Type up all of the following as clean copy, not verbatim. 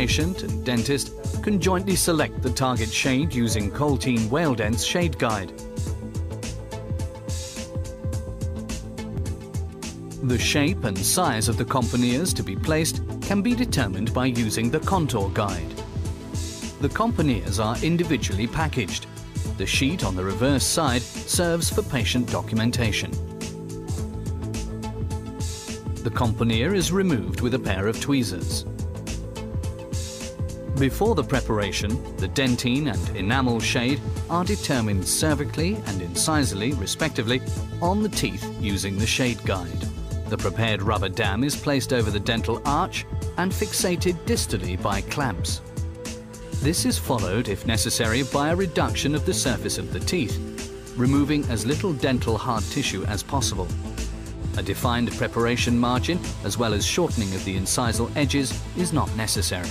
patient and dentist can jointly select the target shade using Colteen Whale Dent's Shade Guide. The shape and size of the componeres to be placed can be determined by using the contour guide. The componeres are individually packaged. The sheet on the reverse side serves for patient documentation. The componere is removed with a pair of tweezers. Before the preparation, the dentine and enamel shade are determined cervically and incisally, respectively, on the teeth using the shade guide. The prepared rubber dam is placed over the dental arch and fixated distally by clamps. This is followed, if necessary, by a reduction of the surface of the teeth, removing as little dental hard tissue as possible. A defined preparation margin, as well as shortening of the incisal edges, is not necessary.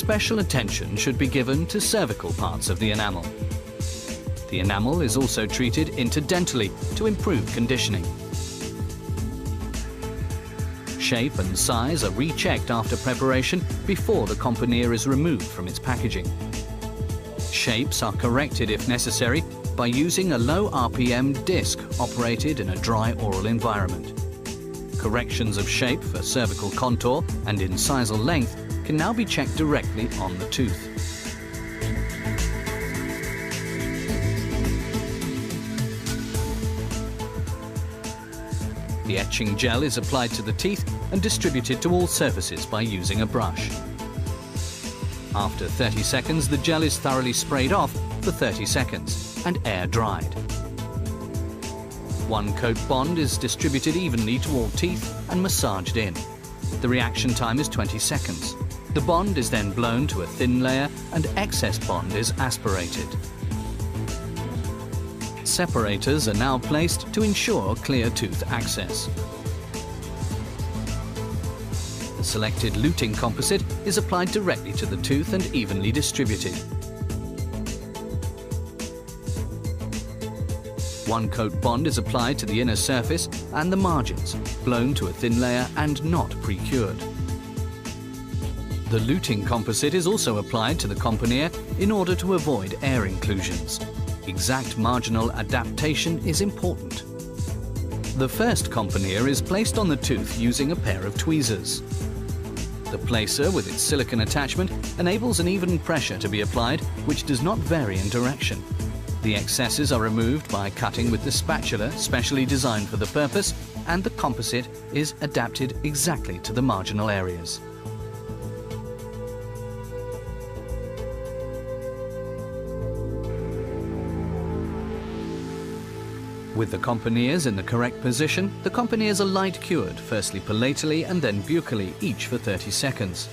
Special attention should be given to cervical parts of the enamel. The enamel is also treated interdentally to improve conditioning. Shape and size are rechecked after preparation before the componere is removed from its packaging. Shapes are corrected if necessary by using a low RPM disc operated in a dry oral environment. Corrections of shape for cervical contour and incisal length can now be checked directly on the tooth. The etching gel is applied to the teeth and distributed to all surfaces by using a brush. After 30 seconds, the gel is thoroughly sprayed off for 30 seconds and air dried. One coat bond is distributed evenly to all teeth and massaged in. The reaction time is 20 seconds. The bond is then blown to a thin layer and excess bond is aspirated. Separators are now placed to ensure clear tooth access. The selected luting composite is applied directly to the tooth and evenly distributed. One coat bond is applied to the inner surface and the margins, blown to a thin layer and not pre-cured. The luting composite is also applied to the componere in order to avoid air inclusions. Exact marginal adaptation is important. The first componere is placed on the tooth using a pair of tweezers. The placer with its silicone attachment enables an even pressure to be applied, which does not vary in direction. The excesses are removed by cutting with the spatula specially designed for the purpose, and the composite is adapted exactly to the marginal areas. With the componeres in the correct position, the componeres are light cured, firstly palatally and then buccally, each for 30 seconds.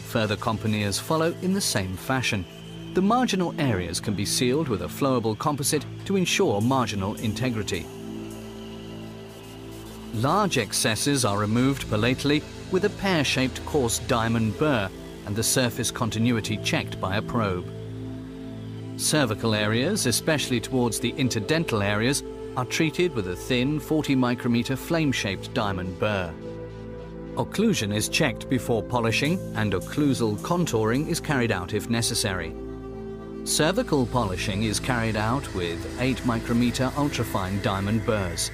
Further componeres follow in the same fashion. The marginal areas can be sealed with a flowable composite to ensure marginal integrity. Large excesses are removed palatally with a pear-shaped coarse diamond burr and the surface continuity checked by a probe. Cervical areas, especially towards the interdental areas, are treated with a thin 40 micrometer flame-shaped diamond burr. Occlusion is checked before polishing and occlusal contouring is carried out if necessary. Cervical polishing is carried out with 8 micrometer ultrafine diamond burrs.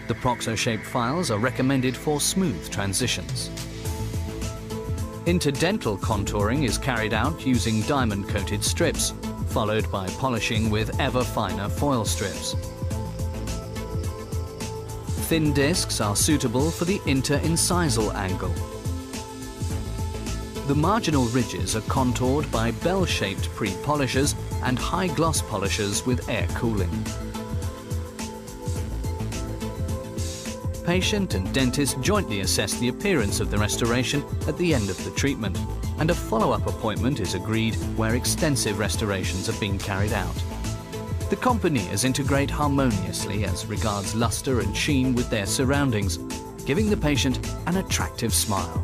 The proxo-shaped files are recommended for smooth transitions. Interdental contouring is carried out using diamond-coated strips, followed by polishing with ever finer foil strips. Thin discs are suitable for the interincisal angle. The marginal ridges are contoured by bell-shaped pre-polishers and high-gloss polishers with air cooling. Patient and dentist jointly assess the appearance of the restoration at the end of the treatment, and a follow-up appointment is agreed where extensive restorations have been carried out. The componeres integrate harmoniously as regards luster and sheen with their surroundings, giving the patient an attractive smile.